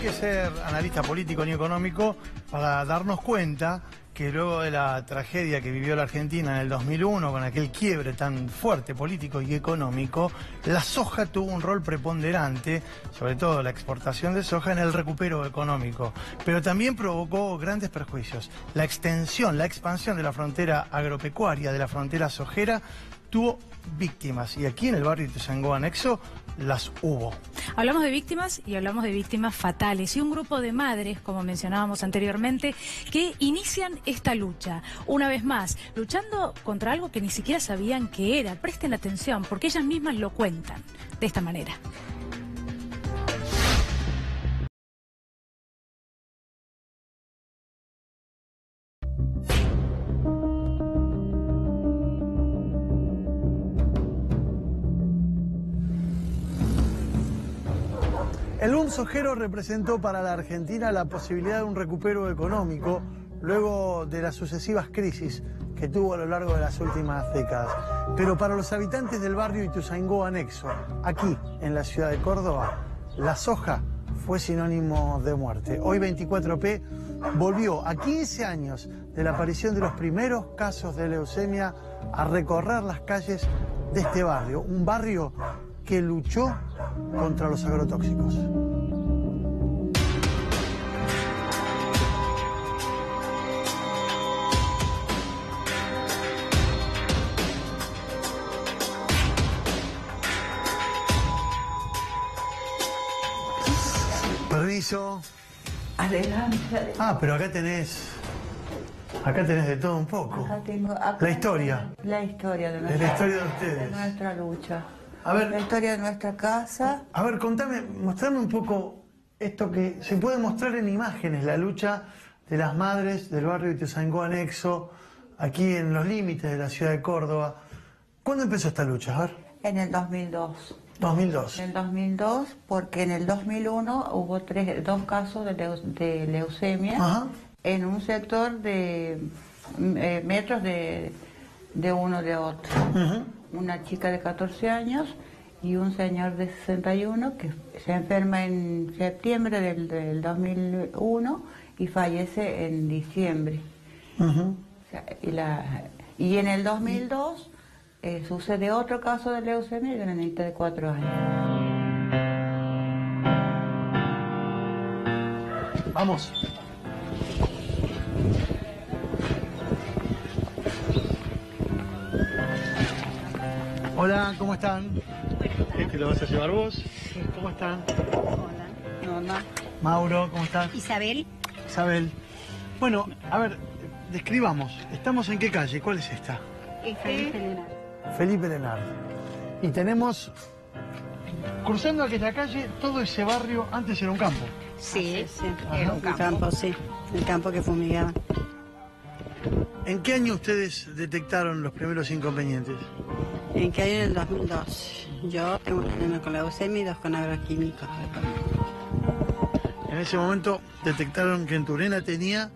que ser analista político ni económico para darnos cuenta que luego de la tragedia que vivió la Argentina en el 2001, con aquel quiebre tan fuerte político y económico, la soja tuvo un rol preponderante, sobre todo la exportación de soja, en el recupero económico. Pero también provocó grandes perjuicios. La extensión, la expansión de la frontera agropecuaria, de la frontera sojera, tuvo víctimas. Y aquí en el barrio Ituzaingó Anexo las hubo. Hablamos de víctimas y hablamos de víctimas fatales. Y un grupo de madres, como mencionábamos anteriormente, que inician esta lucha. Una vez más, luchando contra algo que ni siquiera sabían que era. Presten atención, porque ellas mismas lo cuentan de esta manera. El boom sojero representó para la Argentina la posibilidad de un recupero económico luego de las sucesivas crisis que tuvo a lo largo de las últimas décadas. Pero para los habitantes del barrio Ituzaingó Anexo, aquí en la ciudad de Córdoba, la soja fue sinónimo de muerte. Hoy 24P volvió a 15 años de la aparición de los primeros casos de leucemia a recorrer las calles de este barrio, un barrio que luchó contra los agrotóxicos. Permiso. Adelante, adelante. Ah, pero acá tenés de todo un poco. Acá tengo la historia. La historia de nuestra, la historia de ustedes. De nuestra lucha. A ver, la historia de nuestra casa. A ver, mostrame un poco esto que se puede mostrar en imágenes, la lucha de las madres del barrio Ituzaingó Anexo, aquí en los límites de la ciudad de Córdoba. ¿Cuándo empezó esta lucha? A ver. En el 2002. 2002. En el 2002, porque en el 2001 hubo dos casos de leucemia. Ajá. En un sector de metros de uno de otro. Uh-huh. Una chica de 14 años y un señor de 61 que se enferma en septiembre del 2001 y fallece en diciembre. Uh-huh. O sea, y en el 2002 sucede otro caso de leucemia de una niñita de 4 años. Vamos. Hola, ¿cómo están? ¿Este lo vas a llevar vos? Sí. ¿Cómo están? Hola. Norma. Mauro, ¿cómo estás? Isabel. Isabel. Bueno, a ver, describamos. ¿Estamos en qué calle? ¿Cuál es esta? Felipe Lenard. Felipe Lenard. Y tenemos, cruzando aquella calle, todo ese barrio, antes era un campo. Sí, sí, era un campo, sí. El campo que fumigaban. ¿En qué año ustedes detectaron los primeros inconvenientes? ¿En qué año? En el 2002. Yo tengo una nena con leucemia y 2 con agroquímicos. ¿En ese momento detectaron que en tu nena tenía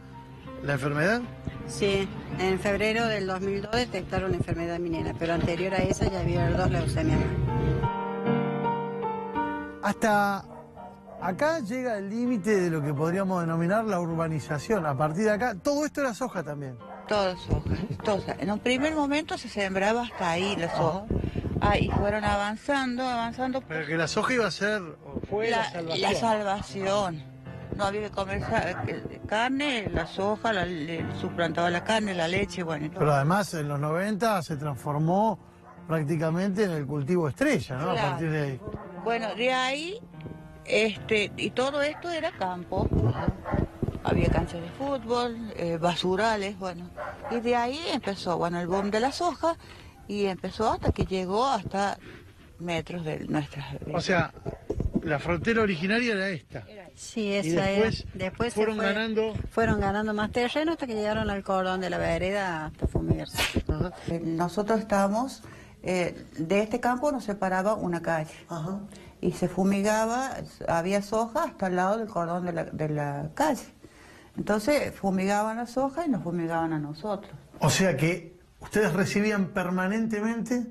la enfermedad? Sí, en febrero del 2002 detectaron la enfermedad en mi nena, pero anterior a esa ya había 2 leucemias. Hasta acá llega el límite de lo que podríamos denominar la urbanización. A partir de acá, todo esto era soja también. Todo soja, todo. En un primer momento se sembraba hasta ahí la soja. Ah, y fueron avanzando. Pero que la soja iba a ser, fue la salvación. La salvación. No había que comer carne, la soja, suplantaba la carne, la leche, bueno. Pero además en los 90 se transformó prácticamente en el cultivo estrella, ¿no? Claro. A partir de ahí. Bueno, de ahí, y todo esto era campo. Había canchas de fútbol, basurales, bueno. Y de ahí empezó, bueno, el boom de la soja y empezó hasta que llegó hasta metros de nuestras... O sea, la frontera originaria era esta. Sí, esa era. Después fueron ganando más terreno hasta que llegaron al cordón de la vereda hasta fumigarse. Ajá. Nosotros estábamos, de este campo nos separaba una calle. Ajá. Y se fumigaba, había soja hasta el lado del cordón de la calle. Entonces fumigaban la soja y nos fumigaban a nosotros. O sea que ustedes recibían permanentemente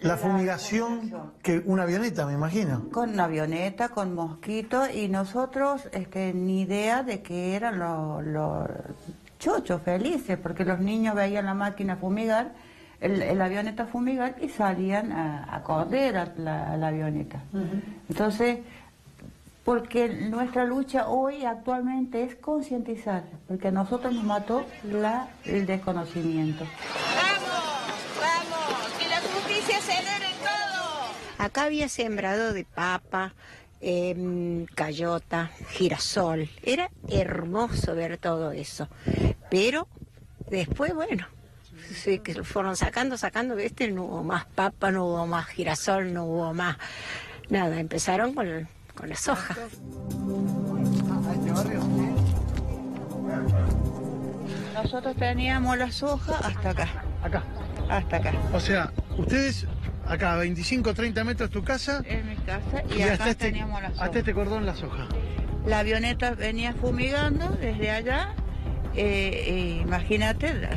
La fumigación, que una avioneta, me imagino. Con una avioneta, con mosquitos, y nosotros ni idea de que eran los chochos felices, porque los niños veían la máquina fumigar, la avioneta fumigar, y salían a correr a la avioneta. Entonces, porque nuestra lucha hoy actualmente es concientizar, porque a nosotros nos mató el desconocimiento. Acá había sembrado de papa, cayota, girasol. Era hermoso ver todo eso. Pero después, bueno, sí, que fueron sacando, no hubo más papa, no hubo más girasol, no hubo más nada. Empezaron con la soja. Nosotros teníamos la soja hasta acá. Hasta acá. O sea, ustedes... Acá, 25, 30 metros tu casa. En mi casa, y acá teníamos la soja. Hasta este cordón la soja. La avioneta venía fumigando desde allá. Imagínate,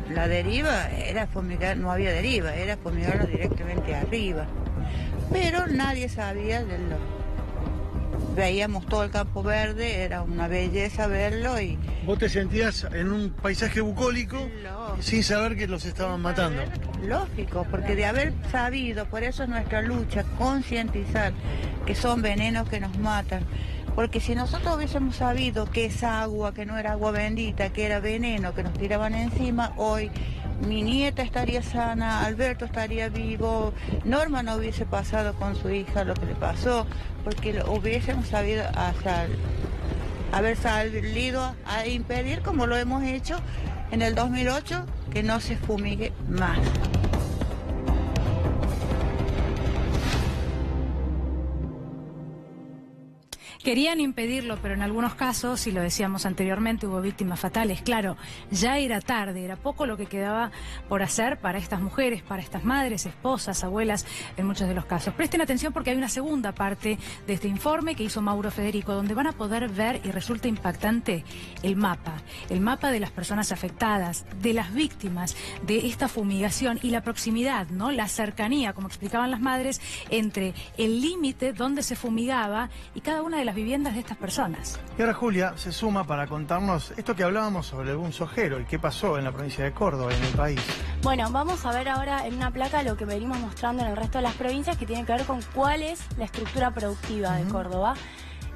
la deriva era fumigar, no había deriva, era fumigarlo directamente arriba. Pero nadie sabía de lo... Veíamos todo el campo verde, era una belleza verlo y... ¿Vos te sentías en un paisaje bucólico sin saber que los estaban matando? Lógico, porque de haber sabido, por eso es nuestra lucha, concientizar que son venenos que nos matan. Porque si nosotros hubiésemos sabido que esa agua, que no era agua bendita, que era veneno, que nos tiraban encima, hoy mi nieta estaría sana, Alberto estaría vivo, Norma no hubiese pasado con su hija lo que le pasó, porque lo hubiésemos sabido haber salido a impedir, como lo hemos hecho en el 2008, que no se fumigue más. Querían impedirlo, pero en algunos casos, y lo decíamos anteriormente, hubo víctimas fatales. Claro, ya era tarde, era poco lo que quedaba por hacer para estas mujeres, para estas madres, esposas, abuelas, en muchos de los casos. Presten atención porque hay una segunda parte de este informe que hizo Mauro Federico, donde van a poder ver, y resulta impactante, el mapa de las personas afectadas, de las víctimas de esta fumigación y la proximidad, ¿no? La cercanía, como explicaban las madres, entre el límite donde se fumigaba y cada una de las viviendas de estas personas. Y ahora Julia se suma para contarnos esto que hablábamos sobre el bunsojero y qué pasó en la provincia de Córdoba, en el país. Bueno, vamos a ver ahora en una placa lo que venimos mostrando en el resto de las provincias, que tiene que ver con cuál es la estructura productiva de Córdoba.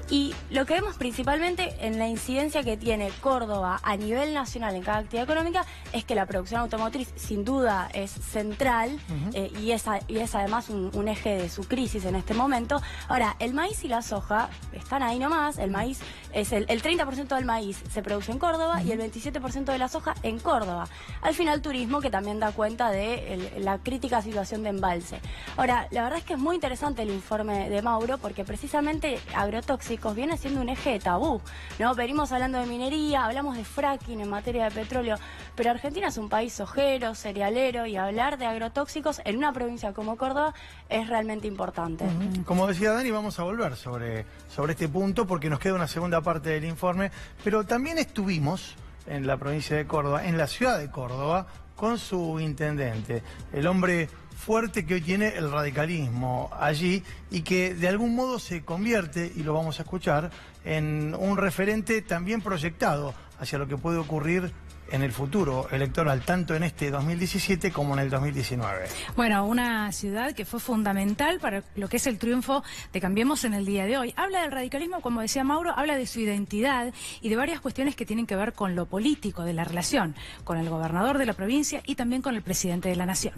Y lo que vemos principalmente en la incidencia que tiene Córdoba a nivel nacional en cada actividad económica es que la producción automotriz sin duda es central y es además un eje de su crisis en este momento. Ahora, el maíz y la soja están ahí nomás. El maíz es el 30% del maíz se produce en Córdoba y el 27% de la soja en Córdoba. Al final turismo, que también da cuenta de la crítica situación de embalse. Ahora, la verdad es que es muy interesante el informe de Mauro porque precisamente agrotóxicos viene siendo un eje de tabú, ¿no? Venimos hablando de minería, hablamos de fracking en materia de petróleo, pero Argentina es un país sojero, cerealero, y hablar de agrotóxicos en una provincia como Córdoba es realmente importante. Como decía Dani, vamos a volver sobre este punto porque nos queda una segunda parte del informe, pero también estuvimos en la provincia de Córdoba, en la ciudad de Córdoba, con su intendente, el hombre fuerte que hoy tiene el radicalismo allí y que de algún modo se convierte, y lo vamos a escuchar, en un referente también proyectado hacia lo que puede ocurrir en el futuro electoral, tanto en este 2017 como en el 2019. Bueno, una ciudad que fue fundamental para lo que es el triunfo de Cambiemos en el día de hoy. Habla del radicalismo, como decía Mauro, habla de su identidad y de varias cuestiones que tienen que ver con lo político, de la relación con el gobernador de la provincia y también con el presidente de la nación.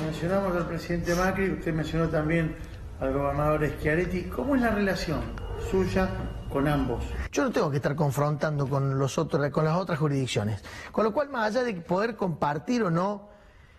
Mencionamos al presidente Macri, usted mencionó también al gobernador Schiaretti. ¿Cómo es la relación suya con ambos? Yo no tengo que estar confrontando con las otras jurisdicciones. Con lo cual, más allá de poder compartir o no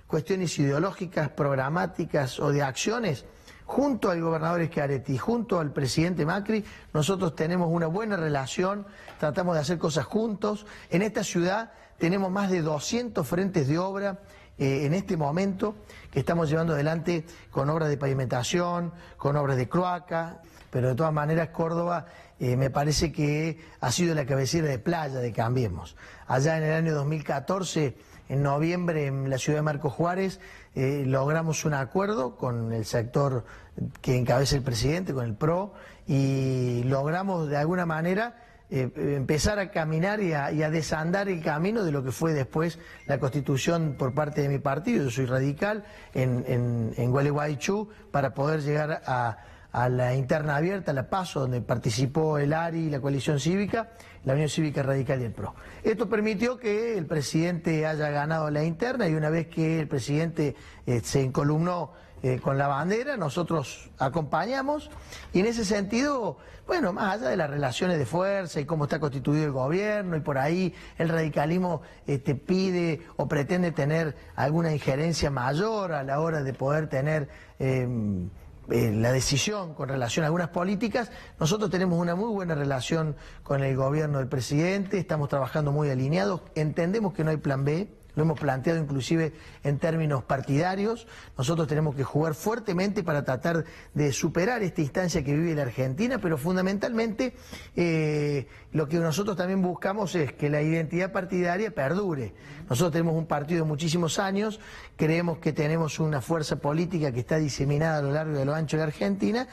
cuestiones ideológicas, programáticas o de acciones, junto al gobernador Schiaretti, junto al presidente Macri, nosotros tenemos una buena relación, tratamos de hacer cosas juntos. En esta ciudad tenemos más de 200 frentes de obra en este momento que estamos llevando adelante con obras de pavimentación, con obras de cloaca, pero de todas maneras Córdoba me parece que ha sido la cabecera de playa de Cambiemos. Allá en el año 2014, en noviembre, en la ciudad de Marcos Juárez, logramos un acuerdo con el sector que encabeza el presidente, con el PRO, y logramos de alguna manera empezar a caminar y a desandar el camino de lo que fue después la constitución por parte de mi partido. Yo soy radical en Gualeguaychú, para poder llegar a la interna abierta, la PASO, donde participó el ARI, la coalición cívica, la Unión Cívica Radical y el PRO. Esto permitió que el presidente haya ganado la interna, y una vez que el presidente se encolumnó con la bandera, nosotros acompañamos, y en ese sentido, bueno, más allá de las relaciones de fuerza y cómo está constituido el gobierno, y por ahí el radicalismo pide o pretende tener alguna injerencia mayor a la hora de poder tener la decisión con relación a algunas políticas, nosotros tenemos una muy buena relación con el gobierno del presidente, estamos trabajando muy alineados, entendemos que no hay plan B. Lo hemos planteado inclusive en términos partidarios. Nosotros tenemos que jugar fuertemente para tratar de superar esta instancia que vive la Argentina, pero fundamentalmente lo que nosotros también buscamos es que la identidad partidaria perdure. Nosotros tenemos un partido de muchísimos años, creemos que tenemos una fuerza política que está diseminada a lo largo y a lo ancho de la Argentina,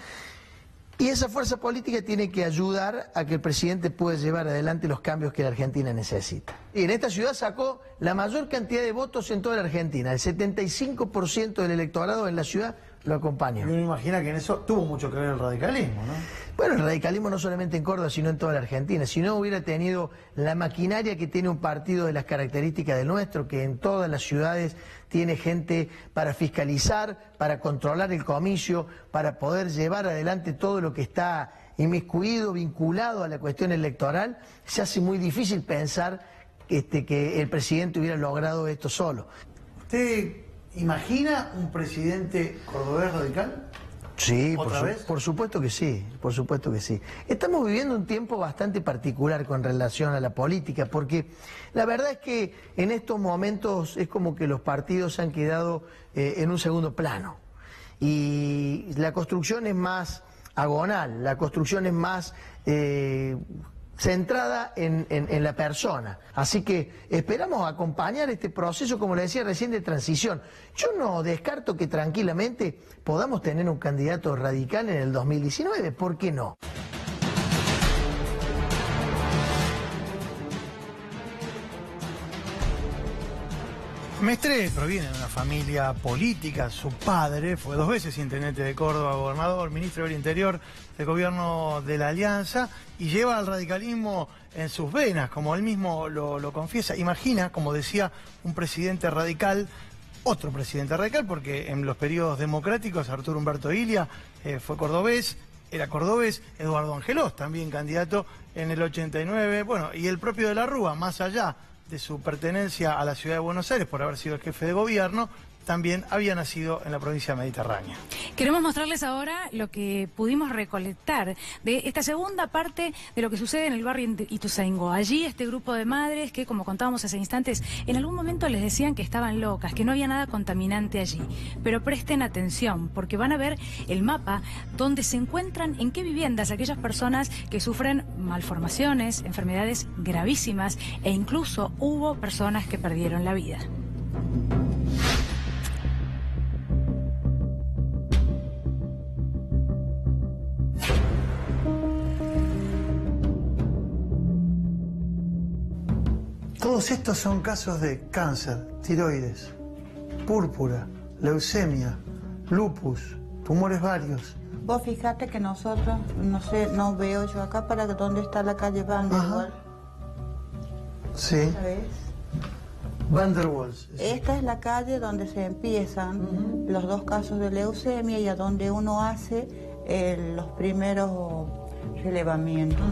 y esa fuerza política tiene que ayudar a que el presidente pueda llevar adelante los cambios que la Argentina necesita. Y en esta ciudad sacó la mayor cantidad de votos en toda la Argentina. El 75% del electorado en la ciudad lo acompaña. Uno imagina que en eso tuvo mucho que ver el radicalismo, ¿no? Bueno, el radicalismo no solamente en Córdoba, sino en toda la Argentina. Si no hubiera tenido la maquinaria que tiene un partido de las características del nuestro, que en todas las ciudades tiene gente para fiscalizar, para controlar el comicio, para poder llevar adelante todo lo que está inmiscuido, vinculado a la cuestión electoral, se hace muy difícil pensar que el presidente hubiera logrado esto solo. ¿Usted imagina un presidente cordobés radical? Sí, ¿Vez? por supuesto que sí, por supuesto que sí. Estamos viviendo un tiempo bastante particular con relación a la política, porque la verdad es que en estos momentos es como que los partidos han quedado en un segundo plano. Y la construcción es más agonal, la construcción es más centrada en la persona. Así que esperamos acompañar este proceso, como le decía recién, de transición. Yo no descarto que tranquilamente podamos tener un candidato radical en el 2019, ¿por qué no? Mestre proviene de una familia política, su padre fue 2 veces intendente de Córdoba, gobernador, ministro del Interior del gobierno de la Alianza, y lleva al radicalismo en sus venas, como él mismo lo confiesa. Imagina, como decía, un presidente radical, otro presidente radical, porque en los periodos democráticos Arturo Humberto Ilia fue cordobés, era cordobés, Eduardo Angelós, también candidato en el 89, bueno, y el propio de la Rúa, más allá de su pertenencia a la ciudad de Buenos Aires por haber sido el jefe de gobierno, también había nacido en la provincia mediterránea. Queremos mostrarles ahora lo que pudimos recolectar de esta segunda parte de lo que sucede en el barrio Ituzaingó. Allí este grupo de madres que, como contábamos hace instantes, en algún momento les decían que estaban locas, que no había nada contaminante allí. Pero presten atención, porque van a ver el mapa donde se encuentran en qué viviendas aquellas personas que sufren malformaciones, enfermedades gravísimas, e incluso hubo personas que perdieron la vida. Todos estos son casos de cáncer, tiroides, púrpura, leucemia, lupus, tumores varios. Vos fijate que nosotros, no sé, no veo yo acá para dónde está la calle Vanderwall. Sí. ¿Sabes? Vanderwalls. Esta es la calle donde se empiezan los 2 casos de leucemia y a donde uno hace los primeros relevamientos.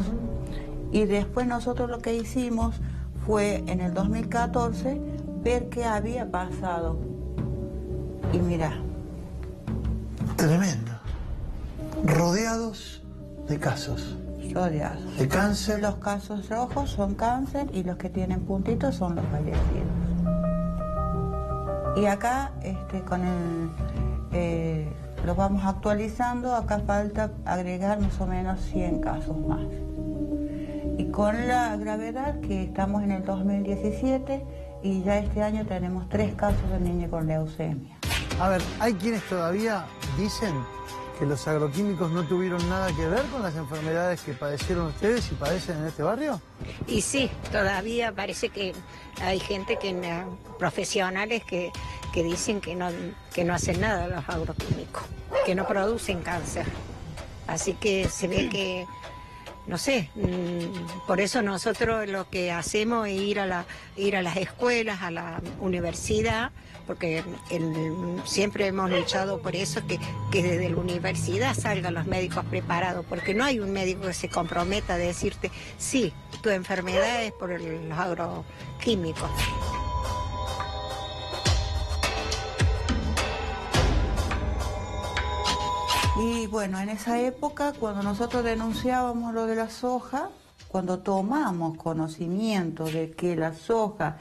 Y después nosotros lo que hicimos fue en el 2014 ver qué había pasado. Y mira. Tremendo. Rodeados de casos. Rodeados. De cáncer. Los casos rojos son cáncer y los que tienen puntitos son los fallecidos. Y acá, lo vamos actualizando, acá falta agregar más o menos 100 casos más. Y con la gravedad que estamos en el 2017 y ya este año tenemos 3 casos de niños con leucemia. A ver, hay quienes todavía dicen que los agroquímicos no tuvieron nada que ver con las enfermedades que padecieron ustedes y padecen en este barrio. Y sí, todavía parece que hay gente, profesionales que dicen que no hacen nada los agroquímicos, que no producen cáncer. Así que se ve que, no sé, por eso nosotros lo que hacemos es ir a las escuelas, a la universidad, porque siempre hemos luchado por eso, que desde la universidad salgan los médicos preparados, porque no hay un médico que se comprometa a decirte, sí, tu enfermedad es por los agroquímicos. Y bueno, en esa época, cuando nosotros denunciábamos lo de la soja, cuando tomamos conocimiento de que la soja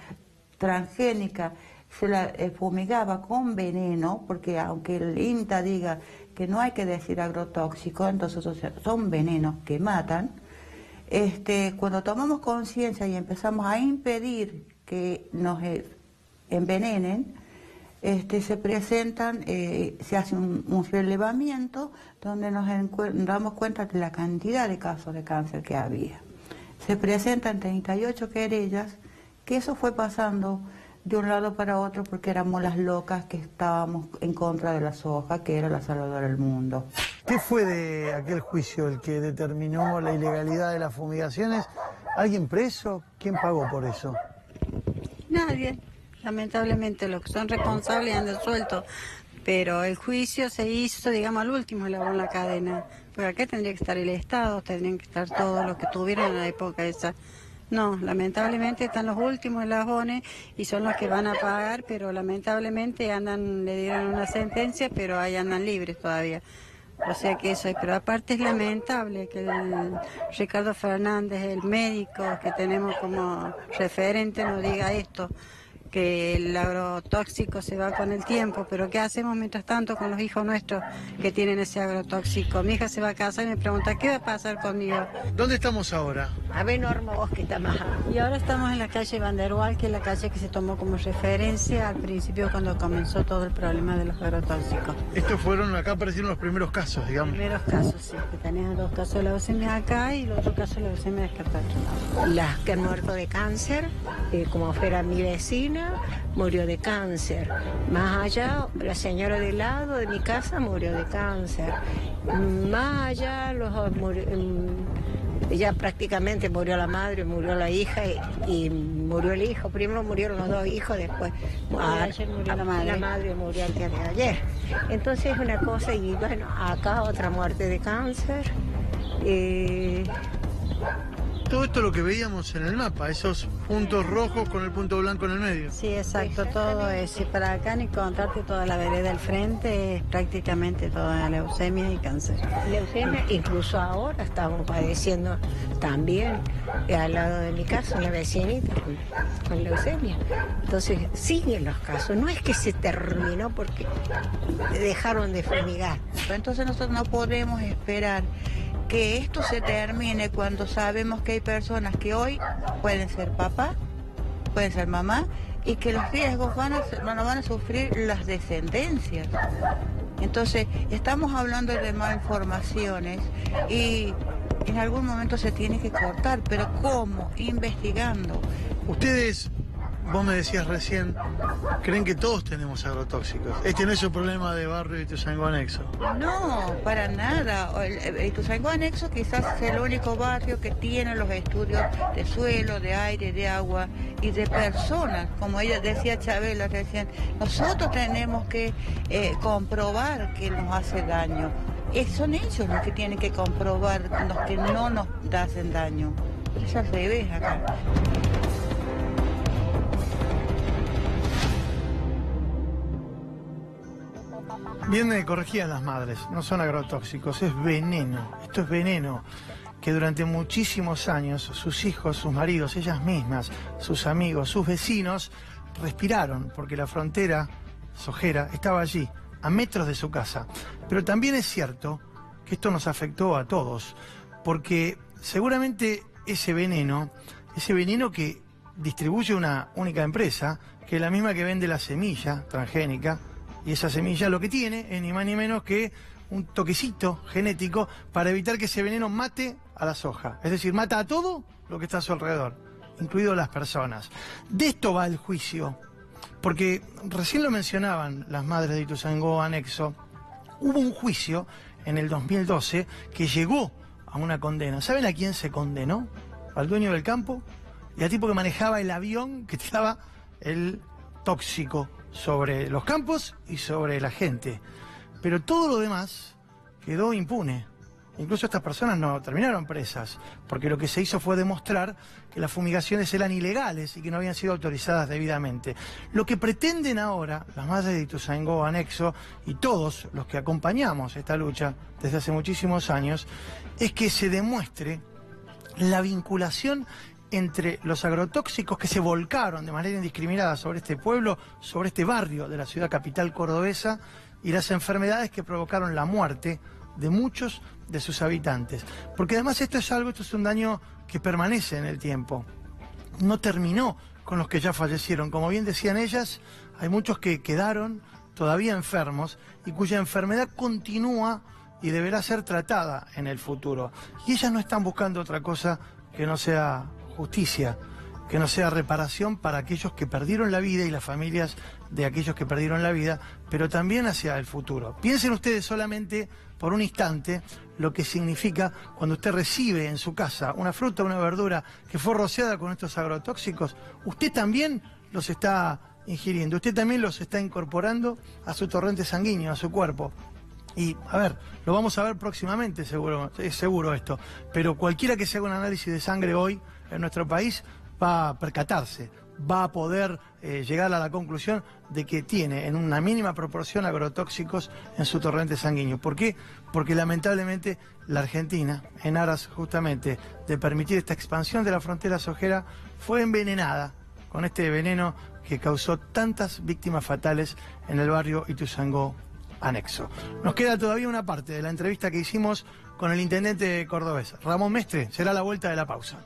transgénica se la fumigaba con veneno, porque aunque el INTA diga que no hay que decir agrotóxico, entonces son venenos que matan, cuando tomamos conciencia y empezamos a impedir que nos envenenen, se presentan, se hace un relevamiento donde nos damos cuenta de la cantidad de casos de cáncer que había. Se presentan 38 querellas, que eso fue pasando de un lado para otro porque éramos las locas que estábamos en contra de la soja, que era la salvadora del mundo. ¿Qué fue de aquel juicio el que determinó la ilegalidad de las fumigaciones? ¿Alguien preso? ¿Quién pagó por eso? Nadie. Lamentablemente los que son responsables han resuelto, pero el juicio se hizo, digamos, al último eslabón en la cadena. Porque acá tendría que estar el Estado, tendrían que estar todos los que tuvieron en la época esa. No, lamentablemente están los últimos eslabones y son los que van a pagar, pero lamentablemente le dieron una sentencia, pero ahí andan libres todavía. O sea que eso es, pero aparte es lamentable que el Ricardo Fernández, el médico que tenemos como referente, nos diga esto, que el agrotóxico se va con el tiempo, pero ¿qué hacemos mientras tanto con los hijos nuestros que tienen ese agrotóxico? Mi hija se va a casar y me pregunta, ¿qué va a pasar conmigo? ¿Dónde estamos ahora? A ver, Norma, vos que está más. Y ahora estamos en la calle Van der Waal, que es la calle que se tomó como referencia al principio cuando comenzó todo el problema de los agrotóxicos. Estos fueron, acá aparecieron los primeros casos, digamos. Los primeros casos, sí, que tenían 2 casos de leucemia acá y el otro caso de leucemia descartada. Las que han muerto de cáncer, como fuera mi vecina, murió de cáncer. Más allá, la señora de lado de mi casa murió de cáncer. Más allá, ya prácticamente murió la madre, murió la hija y murió el hijo. Primero murieron los 2 hijos, después ayer murió la madre. La madre murió el día de ayer. Entonces es una cosa, y bueno, acá otra muerte de cáncer. Todo esto lo que veíamos en el mapa, esos puntos rojos con el punto blanco en el medio. Sí, exacto, todo eso. Y para acá ni contarte toda la vereda del frente es prácticamente toda leucemia y cáncer. Leucemia, incluso ahora estamos padeciendo también, al lado de mi casa, una vecinita con leucemia. Entonces siguen los casos, no es que se terminó porque dejaron de fumigar. Entonces nosotros no podemos esperar que esto se termine cuando sabemos que hay personas que hoy pueden ser papá, pueden ser mamá, y que los riesgos van a sufrir las descendencias. Entonces, estamos hablando de malformaciones y en algún momento se tiene que cortar, pero ¿cómo? Investigando. Ustedes, vos me decías recién, creen que todos tenemos agrotóxicos. Este no es un problema de barrio de Ituzaingó Anexo. No, para nada. Ituzaingó Anexo quizás es el único barrio que tiene los estudios de suelo, de aire, de agua y de personas. Como ella decía Chabela recién, nosotros tenemos que comprobar que nos hace daño. Son ellos los que tienen que comprobar los que no nos hacen daño. Es al revés acá. Bien me corregían las madres, no son agrotóxicos, es veneno. Esto es veneno que durante muchísimos años sus hijos, sus maridos, ellas mismas, sus amigos, sus vecinos respiraron, porque la frontera sojera estaba allí, a metros de su casa. Pero también es cierto que esto nos afectó a todos, porque seguramente ese veneno que distribuye una única empresa, que es la misma que vende la semilla transgénica, y esa semilla lo que tiene es ni más ni menos que un toquecito genético para evitar que ese veneno mate a la soja. Es decir, mata a todo lo que está a su alrededor, incluido las personas. De esto va el juicio, porque recién lo mencionaban las madres de Ituzaingó Anexo. Hubo un juicio en el 2012 que llegó a una condena. ¿Saben a quién se condenó? Al dueño del campo y al tipo que manejaba el avión que tiraba el tóxico sobre los campos y sobre la gente. Pero todo lo demás quedó impune. Incluso estas personas no terminaron presas, porque lo que se hizo fue demostrar que las fumigaciones eran ilegales y que no habían sido autorizadas debidamente. Lo que pretenden ahora las madres de Ituzaingó Anexo y todos los que acompañamos esta lucha desde hace muchísimos años es que se demuestre la vinculación entre los agrotóxicos que se volcaron de manera indiscriminada sobre este pueblo, sobre este barrio de la ciudad capital cordobesa, y las enfermedades que provocaron la muerte de muchos de sus habitantes. Porque además esto es un daño que permanece en el tiempo. No terminó con los que ya fallecieron. Como bien decían ellas, hay muchos que quedaron todavía enfermos y cuya enfermedad continúa y deberá ser tratada en el futuro. Y ellas no están buscando otra cosa que no sea justicia, que no sea reparación para aquellos que perdieron la vida y las familias de aquellos que perdieron la vida, pero también hacia el futuro. Piensen ustedes solamente por un instante lo que significa cuando usted recibe en su casa una fruta, una verdura que fue rociada con estos agrotóxicos. Usted también los está ingiriendo, usted también los está incorporando a su torrente sanguíneo, a su cuerpo. Y, a ver, lo vamos a ver próximamente, seguro, es seguro esto, pero cualquiera que se haga un análisis de sangre hoy en nuestro país va a percatarse, va a poder llegar a la conclusión de que tiene en una mínima proporción agrotóxicos en su torrente sanguíneo. ¿Por qué? Porque lamentablemente la Argentina, en aras justamente de permitir esta expansión de la frontera sojera, fue envenenada con este veneno que causó tantas víctimas fatales en el barrio Ituzaingó Anexo. Nos queda todavía una parte de la entrevista que hicimos con el intendente cordobés, Ramón Mestre. Será la vuelta de la pausa.